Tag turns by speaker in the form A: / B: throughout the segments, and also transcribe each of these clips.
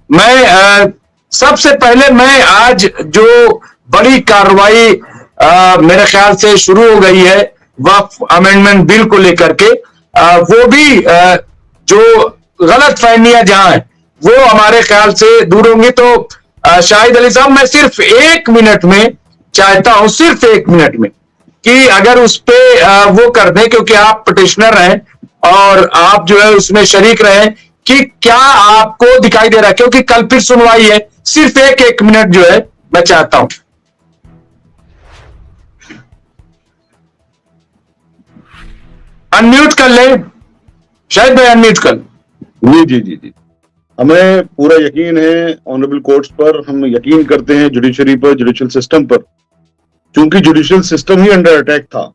A: मैं सबसे पहले मैं आज जो बड़ी कार्रवाई मेरे ख्याल से शुरू हो गई है वक्फ अमेंडमेंट बिल को लेकर के, वो भी जो गलत फहमियां जहां है वो हमारे ख्याल से दूर होंगी। तो शाहिद अली साहब, मैं सिर्फ 1 मिनट में चाहता हूं, सिर्फ 1 मिनट में, कि अगर उस पे वो कर दें, क्योंकि आप पिटिशनर हैं और आप जो है उसमें शरीक रहे, कि क्या आपको दिखाई दे रहा है, क्योंकि कल फिर सुनवाई है। सिर्फ एक मिनट जो है मैं चाहता हूं। अनम्यूट कर ले शायद भाई, अनम्यूट कर।
B: जी जी जी जी, हमें पूरा यकीन है ऑनरेबल कोर्ट्स पर, हम यकीन करते हैं जुडिशरी पर, जुडिशियल सिस्टम पर, क्योंकि जुडिशियल सिस्टम ही अंडर अटैक था।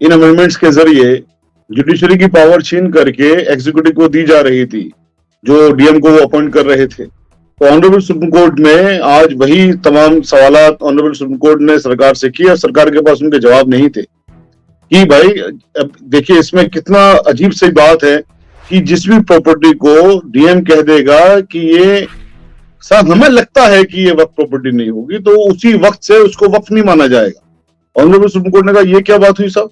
B: इन अमेंडमेंट्स के जरिए जुडिशरी की पावर छीन करके एग्जीक्यूटिव को दी जा रही थी, जो डीएम को वो अपॉइंट कर रहे थे। तो ऑनरेबल सुप्रीम कोर्ट में आज वही तमाम सवालात ऑनरेबल सुप्रीम कोर्ट ने सरकार से किए और सरकार के पास उनके जवाब नहीं थे कि भाई अब देखिए इसमें कितना अजीब सी बात है कि जिस भी प्रॉपर्टी को डीएम कह देगा कि ये साहब हमें लगता है कि ये वक्फ प्रॉपर्टी नहीं होगी, तो उसी वक्त से उसको वक्फ नहीं माना जाएगा। ऑनरेबल सुप्रीम कोर्ट ने कहा ये क्या बात हुई साहब,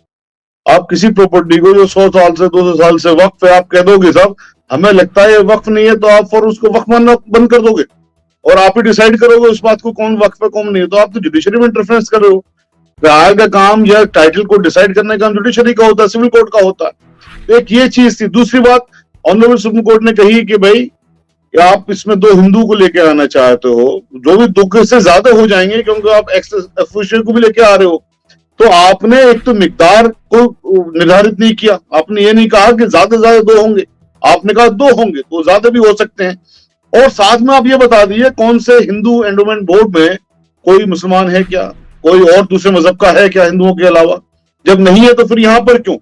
B: आप किसी प्रॉपर्टी को जो 100 साल से 200 साल से वक्फ है, आप कह दोगे साहब हमें लगता है ये वक्फ नहीं है, तो आप फौरन उसको वक्फ मानना बंद कर दोगे और आप ही डिसाइड करोगे उस बात को कौन वक्फ है कौन नहीं है। तो आप तो जुडिशरी में इंटरफेरेंस कर रहे हो। राय का काम या टाइटल को डिसाइड करने का काम जुडिशरी का होता है, सिविल कोर्ट का होता है। तो एक ये चीज थी। दूसरी बात, ऑनरेबल सुप्रीम कोर्ट ने कही कि भाई आप इसमें 2 हिंदू को लेके आना चाहते हो, जो भी दुख से ज्यादा हो जाएंगे क्योंकि आप एक्स ऑफिशियल को भी लेके आ रहे हो, तो आपने एक तो मिकदार को निर्धारित नहीं किया। आपने ये नहीं कहा कि ज्यादा से ज्यादा 2 होंगे, आपने कहा 2 होंगे, तो ज्यादा भी हो सकते हैं। और साथ में आप ये बता दीजिए कौन से हिंदू एंडोमेंट बोर्ड में कोई मुसलमान है क्या, कोई और दूसरे मजहब का है क्या हिंदुओं के अलावा? जब नहीं है तो फिर यहां पर क्यों?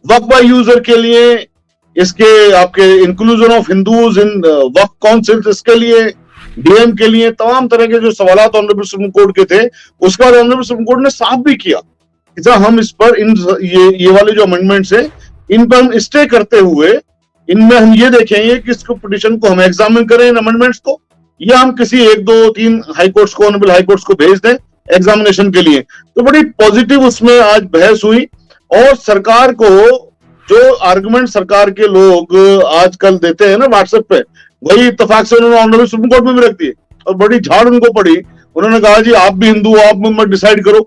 B: वक्फ बाय यूजर के लिए, इसके आपके inclusion of Hindus in Waqf council, इसके लिए डीएम के लिए तमाम तरह के जो सवालात ऑनरेबल सुप्रीम कोर्ट के थे, उसके बाद ऑनरेबल सुप्रीम कोर्ट ने साफ भी किया कि हम इस पर ये वाले जो अमेंडमेंट्स है इन पर हम स्टे करते हुए इनमें हम ये देखेंगे कि इसको पिटिशन को हम एग्जामिन करें इन अमेंडमेंट्स को, या हम किसी 1 2 3 हाई कोर्ट्स को, ऑनरेबल हाई कोर्ट्स को भेज दें एग्जामिनेशन के लिए। तो बड़ी पॉजिटिव उसमें आज बहस हुई और सरकार को जो आर्गुमेंट सरकार के लोग आजकल देते हैं ना व्हाट्सएप पे, वही इत्तेफाक से उन्होंने ऑनरेबल सुप्रीम कोर्ट में भी रख दिए और बड़ी झाड़ उनको पड़ी। उन्होंने कहा जी आप भी हिंदू हो, आप मत डिसाइड करो।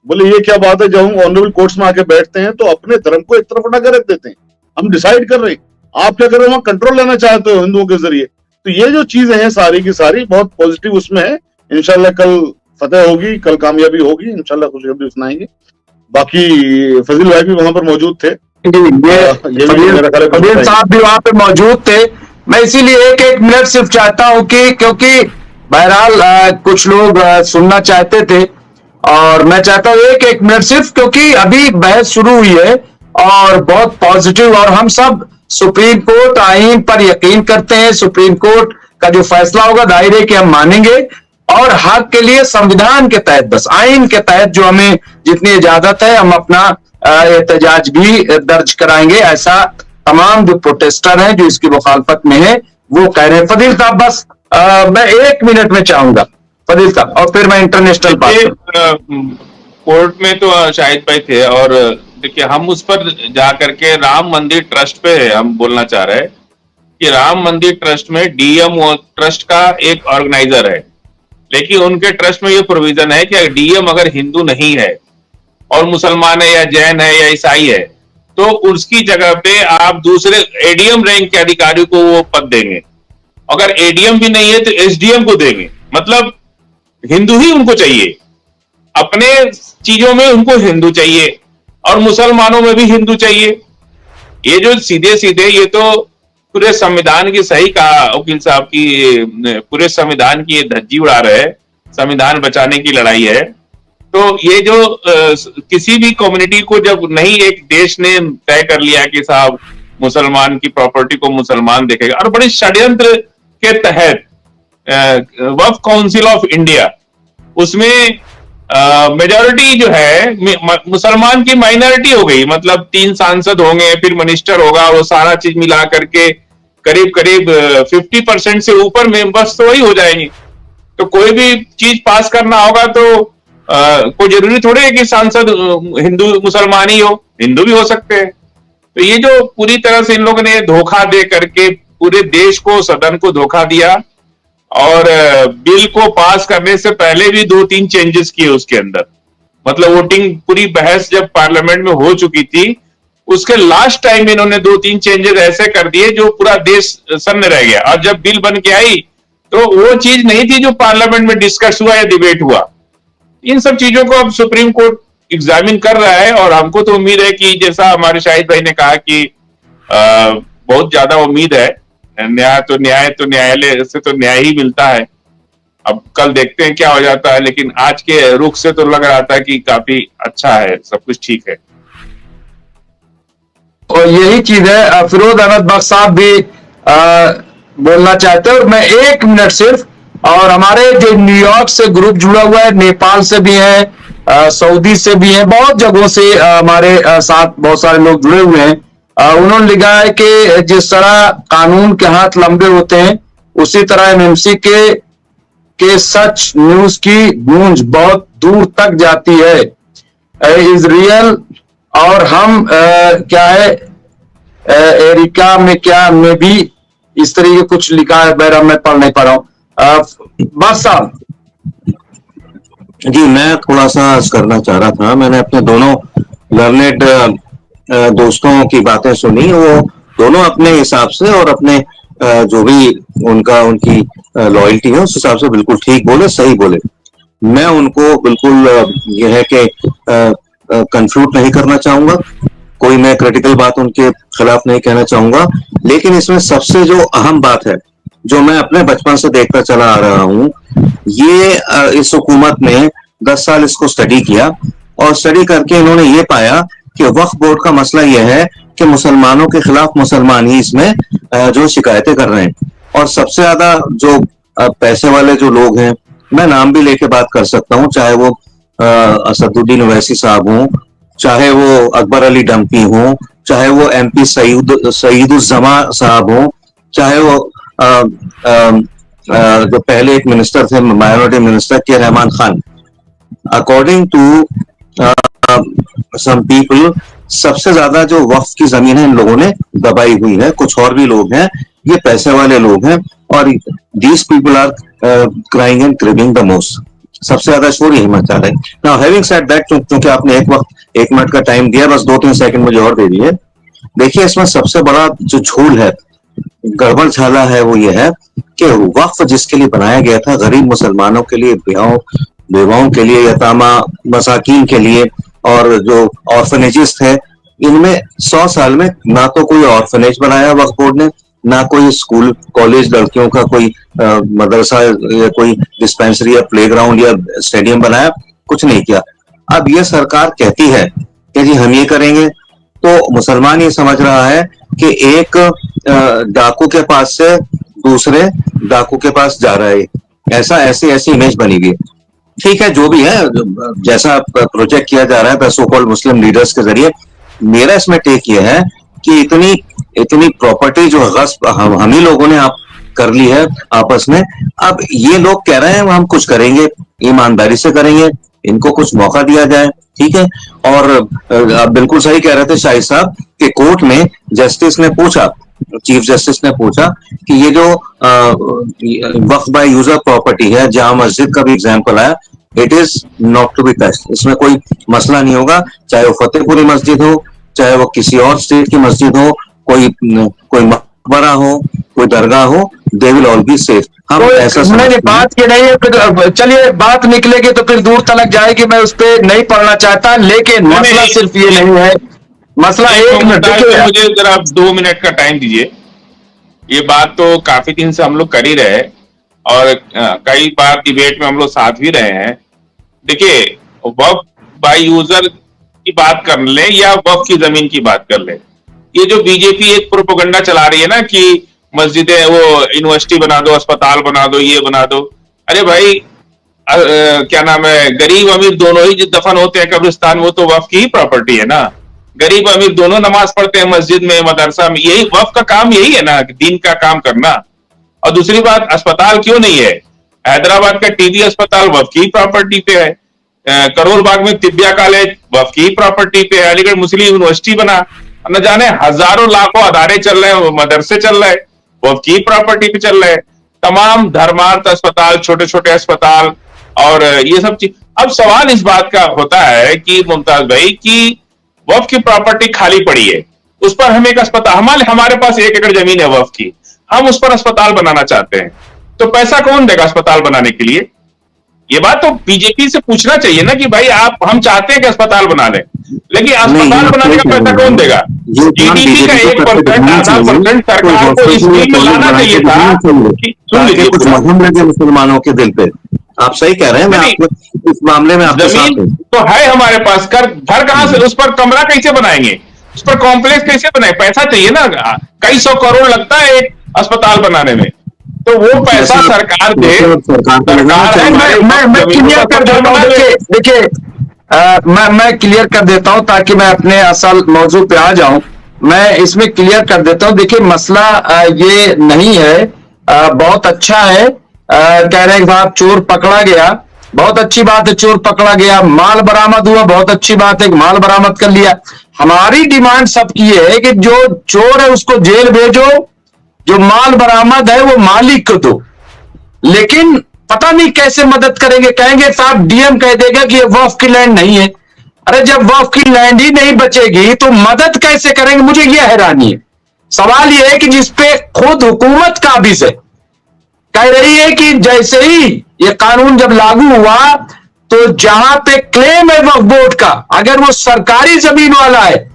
B: बोले ये क्या बात है, जब हम ऑनरेबल कोर्ट्स में आके बैठते हैं तो अपने धर्म को एक तरफ हटा कर रख देते हैं, हम डिसाइड कर रहे हैं, आप क्या कर रहे हो, कंट्रोल लेना चाहते हो हिंदुओं के जरिए। तो ये जो चीजें हैं सारी की सारी बहुत पॉजिटिव उसमें है। इंशाल्लाह कल फतेह होगी, कल कामयाबी होगी, इंशाल्लाह खुशखबरी सुनाएंगे। बाकी फजील भाई भी वहां पर मौजूद थे,
A: फजील साहब भी वहां पे मौजूद थे। मैं इसीलिए 1 मिनट सिर्फ चाहता हूं कि क्योंकि बहरहाल कुछ लोग सुनना चाहते थे और मैं चाहता हूं 1 मिनट सिर्फ, क्योंकि अभी बहस शुरू हुई है और बहुत पॉजिटिव, और हम सब सुप्रीम कोर्ट आईन पर यकीन करते हैं। सुप्रीम कोर्ट का जो फैसला होगा जाहिर है कि हम मानेंगे और हक के लिए संविधान के तहत, बस आईन के तहत जो हमें जितनी इजाजत है हम अपना एहतजाज भी दर्ज कराएंगे, ऐसा तमाम जो प्रोटेस्टर हैं जो इसकी मुखालफत में है वो कह रहे हैं। फजील साहब बस मैं 1 मिनट में चाहूंगा, फजील साहब, और फिर मैं इंटरनेशनल बात।
C: कोर्ट में तो शाहिद भाई थे और देखिए हम उस पर जाकर के राम मंदिर ट्रस्ट पे हम बोलना चाह रहे हैं कि राम मंदिर ट्रस्ट में डीएम ट्रस्ट का एक ऑर्गेनाइजर है, लेकिन उनके ट्रस्ट में ये प्रोविजन है कि डीएम अगर हिंदू नहीं है और मुसलमान है या जैन है या ईसाई है तो उसकी जगह पे आप दूसरे एडीएम रैंक के अधिकारी को वो पद देंगे। अगर एडीएम भी नहीं है तो एसडीएम को देंगे। मतलब हिंदू ही उनको चाहिए, अपने चीजों में उनको हिंदू चाहिए और मुसलमानों में भी हिंदू चाहिए। ये जो सीधे सीधे ये तो पूरे संविधान की, सही कहा वकील साहब की, पूरे संविधान की ये धज्जी उड़ा रहे हैं। संविधान बचाने की लड़ाई है। तो ये जो किसी भी कम्युनिटी को जब नहीं एक देश ने तय कर लिया कि साहब मुसलमान की प्रॉपर्टी को मुसलमान देखेगा, और बड़े षड्यंत्र के तहत वक्फ काउंसिल ऑफ इंडिया उसमें मेजॉरिटी जो है मुसलमान की माइनॉरिटी हो गई। मतलब 3 सांसद होंगे, फिर मिनिस्टर होगा, वो सारा चीज मिला करके करीब करीब 50% से ऊपर मेंबर्स तो वही हो जाएंगे। तो कोई भी चीज पास करना होगा तो कोई जरूरी थोड़ी है कि सांसद हिंदू मुसलमान ही हो, हिंदू भी हो सकते हैं। तो ये जो पूरी तरह से इन लोगों ने धोखा दे करके पूरे देश को, सदन को धोखा दिया, और बिल को पास करने से पहले भी 2-3 चेंजेस किए उसके अंदर। मतलब वोटिंग, पूरी बहस जब पार्लियामेंट में हो चुकी थी, उसके लास्ट टाइम में इन्होंने 2-3 चेंजेस ऐसे कर दिए जो पूरा देश सन्न रह गया। और जब बिल बन के आई तो वो चीज नहीं थी जो पार्लियामेंट में डिस्कस हुआ या डिबेट हुआ। इन सब चीजों को अब सुप्रीम कोर्ट एग्जामिन कर रहा है, और हमको तो उम्मीद है कि जैसा हमारे शाहिद भाई ने कहा कि बहुत ज्यादा उम्मीद है। न्याय तो न्यायालय से तो न्याय ही मिलता है। अब कल देखते हैं क्या हो जाता है, लेकिन आज के रुख से तो लग रहा था कि काफी अच्छा है, सब कुछ ठीक है।
A: और यही चीज है। फिरोज अहमद बख्श साहब भी बोलना चाहते हैं, और मैं 1 मिनट सिर्फ। और हमारे जो न्यूयॉर्क से ग्रुप जुड़ा हुआ है, नेपाल से भी है, सऊदी से भी है, बहुत जगहों से हमारे साथ बहुत सारे लोग जुड़े हुए हैं। उन्होंने लिखा है कि जिस तरह कानून के हाथ लंबे होते हैं, उसी तरह एमएमसी के सच न्यूज की गूंज बहुत दूर तक जाती है, इज रियल। और हम क्या है, एरिका में क्या में भी इस तरीके कुछ लिखा है, बैरा मैं पढ़ नहीं पा रहा हूँ। बस साहब
D: जी, मैं थोड़ा सा करना चाह रहा था। मैंने अपने दोनों लर्नेड दोस्तों की बातें सुनी, वो दोनों अपने हिसाब से और अपने जो भी उनकी लॉयल्टी है उस हिसाब से बिल्कुल ठीक बोले, सही बोले। मैं उनको बिल्कुल यह है कि कंफ्यूज नहीं करना चाहूंगा, कोई मैं क्रिटिकल बात उनके खिलाफ नहीं कहना चाहूंगा। लेकिन इसमें सबसे जो अहम बात है, जो मैं अपने बचपन से देखता चला आ रहा हूँ, ये इस हुकूमत ने 10 साल इसको स्टडी किया, और स्टडी करके इन्होंने ये पाया कि वक्फ बोर्ड का मसला यह है कि मुसलमानों के खिलाफ मुसलमान ही इसमें जो शिकायतें कर रहे हैं। और सबसे ज्यादा जो पैसे वाले जो लोग हैं, मैं नाम भी लेके बात कर सकता हूँ, चाहे वो असदुद्दीन ओवैसी साहब हों, चाहे वो अकबर अली डंपी हों, चाहे वो MP सईदुज्जमा साहब हों, चाहे वो जो पहले एक मिनिस्टर थे, minority minister K Rahman Khan. According to some people, सबसे ज्यादा जो वक्फ की जमीन है इन लोगों ने दबाई हुई है। कुछ और भी लोग हैं, ये पैसे वाले लोग हैं, और these people are crying and cribbing the most. सबसे ज्यादा शोर यही मचा रहे हैं। नाउ हैविंग सेड दैट, क्योंकि आपने 1 मिनट का टाइम दिया, बस 2-3 सेकंड मुझे और दे दिए। देखिए, इसमें सबसे बड़ा जो झूल है, गड़बड़ झाला है, वो ये है कि वक्फ जिसके लिए बनाया गया था, गरीब मुसलमानों के लिए, बेवाओं के लिए, यतामा मसाकीन के लिए, और जो ऑर्फनेजेस थे, इनमें 100 साल में ना तो कोई ऑर्फनेज बनाया वक्फ बोर्ड ने, ना कोई स्कूल कॉलेज लड़कियों का कोई मदरसा या कोई डिस्पेंसरी या प्लेग्राउंड या स्टेडियम बनाया, कुछ नहीं किया। अब ये सरकार कहती है कि जी हम ये करेंगे, तो मुसलमान ये समझ रहा है कि एक डाकू के पास से दूसरे डाकू के पास जा रहा है। ऐसी इमेज बनी हुई। ठीक है, जो भी है, जैसा प्रोजेक्ट किया जा रहा है सो कॉल्ड मुस्लिम लीडर्स के जरिए, मेरा इसमें टेक ये है कि इतनी प्रॉपर्टी जो गस्ब हम ही लोगों ने आप कर ली है आपस में, अब ये लोग कह रहे हैं हम कुछ करेंगे, ईमानदारी से करेंगे, इनको कुछ मौका दिया जाए। ठीक है। और आप बिल्कुल सही कह रहे थे शाहिद साहब कि कोर्ट में जस्टिस ने पूछा, चीफ जस्टिस ने पूछा कि ये जो वक्फ बाय यूजर प्रॉपर्टी है, जहां मस्जिद का भी एग्जाम्पल आया, it is not to be touched. इसमें कोई मसला नहीं होगा, चाहे वो फतेहपुरी मस्जिद हो, चाहे वो किसी और स्टेट की मस्जिद हो, कोई मकबरा हो, कोई दरगाह हो, they will all be safe. हम ऐसा
A: नहीं, बात ये नहीं है। फिर चलिए, बात निकलेगी तो फिर दूर तक जाएगी, मैं उस पर नहीं पढ़ना चाहता। लेकिन मसला सिर्फ ये नहीं है, मसला एक मिनट,
C: मुझे जरा 2 मिनट का टाइम दीजिए। ये बात तो काफी दिन से हम लोग कर ही रहे हैं, और कई बार डिबेट में हम लोग साथ भी रहे हैं। देखिए, वक्फ बाय यूजर की बात कर ले या वक्फ की जमीन की बात कर ले, ये जो बीजेपी एक प्रोपेगेंडा चला रही है ना कि मस्जिदें, वो यूनिवर्सिटी बना दो, अस्पताल बना दो, ये बना दो। अरे भाई, क्या नाम है, गरीब अमीर दोनों ही दफन होते हैं कब्रिस्तान, वो तो वक्फ की ही प्रॉपर्टी है ना। गरीब अमीर दोनों नमाज पढ़ते हैं मस्जिद में, मदरसा में। यही वक्फ का काम, यही है ना, दीन का काम करना। और दूसरी बात, अस्पताल क्यों नहीं है? हैदराबाद का टीबी अस्पताल वक्फ की प्रॉपर्टी पे है, करोल बाग में तिब्बिया कॉलेज वक्फ की प्रॉपर्टी पे है, अलीगढ़ मुस्लिम यूनिवर्सिटी बना, न जाने हजारों लाखों अदारे चल रहे हैं, मदरसे चल रहे हैं, वक्फ की प्रॉपर्टी पे चल रहे हैं। तमाम धर्मार्थ अस्पताल, छोटे छोटे अस्पताल और ये सब चीज। अब सवाल इस बात का होता है कि मुमताज भाई की वक्फ की प्रॉपर्टी खाली पड़ी है, उस पर हम एक अस्पताल, हमारे पास 1 एकड़ जमीन है वक्फ की, हम उस पर अस्पताल बनाना चाहते हैं, तो पैसा कौन देगा अस्पताल बनाने के लिए? ये बात तो बीजेपी से पूछना चाहिए ना कि भाई हम चाहते हैं कि अस्पताल बना लें, लेकिन अस्पताल बनाने का पैसा कौन देगा? जीडीपी का 1%, आधा परसेंट सरकार को इस स्कीम में लाना चाहिए था। सुन लीजिए,
D: कुछ मजहब लगे मुसलमानों के दिल पे। आप सही कह रहे हैं, मैं आपको इस मामले में आपके साथ हूं।
C: तो है हमारे पास, घर कहां से, उस पर कमरा कैसे बनाएंगे, उस पर कॉम्प्लेक्स कैसे बनाए? पैसा चाहिए ना, कई 100 करोड़ लगता है एक अस्पताल बनाने में, तो वो पैसा सरकार दे।
A: मैं क्लियर कर देता हूँ, देखिए मैं क्लियर कर देता हूँ ताकि मैं अपने असल मौजू पे आ जाऊं। मैं इसमें क्लियर कर देता हूँ। देखिए मसला ये नहीं है, बहुत अच्छा है, कह रहे हैं साहब चोर पकड़ा गया, बहुत अच्छी बात है, चोर पकड़ा गया, माल बरामद हुआ, बहुत अच्छी बात है, माल बरामद कर लिया। हमारी डिमांड सबकी है कि जो चोर है उसको जेल भेजो, जो माल बरामद है वो मालिक को दो। लेकिन पता नहीं कैसे मदद करेंगे, कहेंगे साहब डीएम कह देगा कि ये वक्फ की लैंड नहीं है। अरे जब वक्फ की लैंड ही नहीं बचेगी तो मदद कैसे करेंगे? मुझे यह हैरानी है। सवाल यह है कि जिसपे खुद हुकूमत काबिज है, कह रही है कि जैसे ही ये कानून जब लागू हुआ तो जहां पे क्लेम है वक्फ बोर्ड का, अगर वो सरकारी जमीन वाला है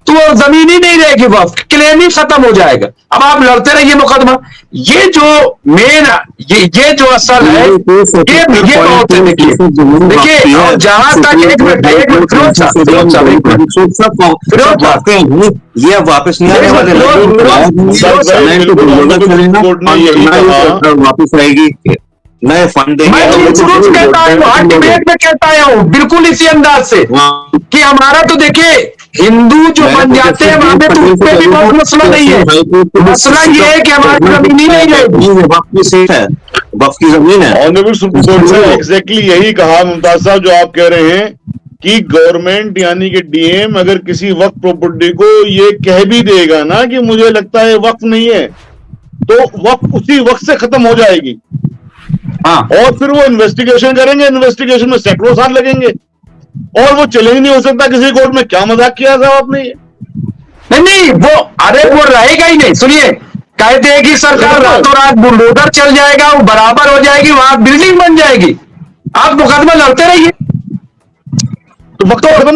A: तो वो जमीन ही नहीं रहेगी, वक्फ क्लेम ही खत्म हो जाएगा। अब आप लड़ते रहिए मुकदमा। ये जो मेन ये जो असल है, ये बहुत है। देखिए और जहां तक
D: ये वापस नहीं आने वाले, वापस आएगी, नए फंड देंगे।
A: मैं डिबेट में कहता हूं बिल्कुल इसी अंदाज से कि हमारा तो देखिए हिंदू जो बन जाते हैं वहां पे तो उसमें भी बहुत मसला नहीं है। मसला ये है कि हमारी जमीन ही नहीं रहेगी,
D: वक्त की सीट है, वक्त की जमीन है।
B: ऑनरेबल सुप्रीम कोर्ट ने एग्जैक्टली यही कहा मुमताज साहब, जो आप कह रहे हैं कि गवर्नमेंट यानी कि डीएम अगर किसी वक्त प्रॉपर्टी को ये कह भी देगा ना कि मुझे लगता है वक्त नहीं है, तो वक्त उसी वक्त से खत्म हो जाएगी। हाँ, और फिर वो इन्वेस्टिगेशन करेंगे, इन्वेस्टिगेशन में सैकड़ों साल लगेंगे और वो चैलेंज नहीं हो सकता किसी कोर्ट में। क्या मजाक किया था आपने?
A: नहीं वो, अरे वो रहेगा ही नहीं। सुनिए, कहते हैं कि सरकार रातों रात बुलडोजर चल जाएगा, वो बराबर हो जाएगी, वहां बिल्डिंग बन जाएगी, आप मुकदमा लड़ते रहिए। तो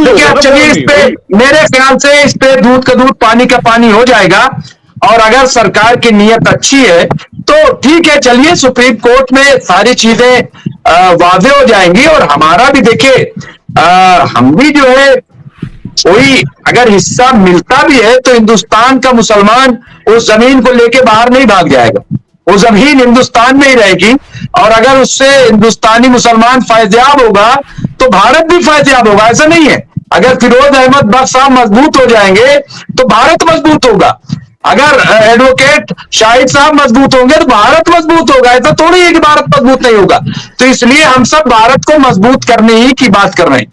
A: क्या, चलिए इस पे मेरे ख्याल से इस पे दूध का दूध पानी का पानी हो जाएगा। और अगर सरकार की नीयत अच्छी है तो ठीक है, चलिए सुप्रीम कोर्ट में सारी चीजें वादे हो जाएंगी। और हमारा भी देखिए, हम भी जो है कोई अगर हिस्सा मिलता भी है तो हिंदुस्तान का मुसलमान उस जमीन को लेके बाहर नहीं भाग जाएगा, वो जमीन हिंदुस्तान में ही रहेगी। और अगर उससे हिंदुस्तानी मुसलमान फायदेयाब होगा तो भारत भी फायदेयाब होगा। ऐसा नहीं है, अगर फिरोज अहमद बख्श साहब मजबूत हो जाएंगे तो भारत मजबूत होगा, अगर एडवोकेट शाहिद साहब मजबूत होंगे तो भारत मजबूत होगा। ऐसा थोड़ी है कि भारत मजबूत नहीं होगा। तो इसलिए हम सब भारत को मजबूत करने ही की बात कर रहे हैं।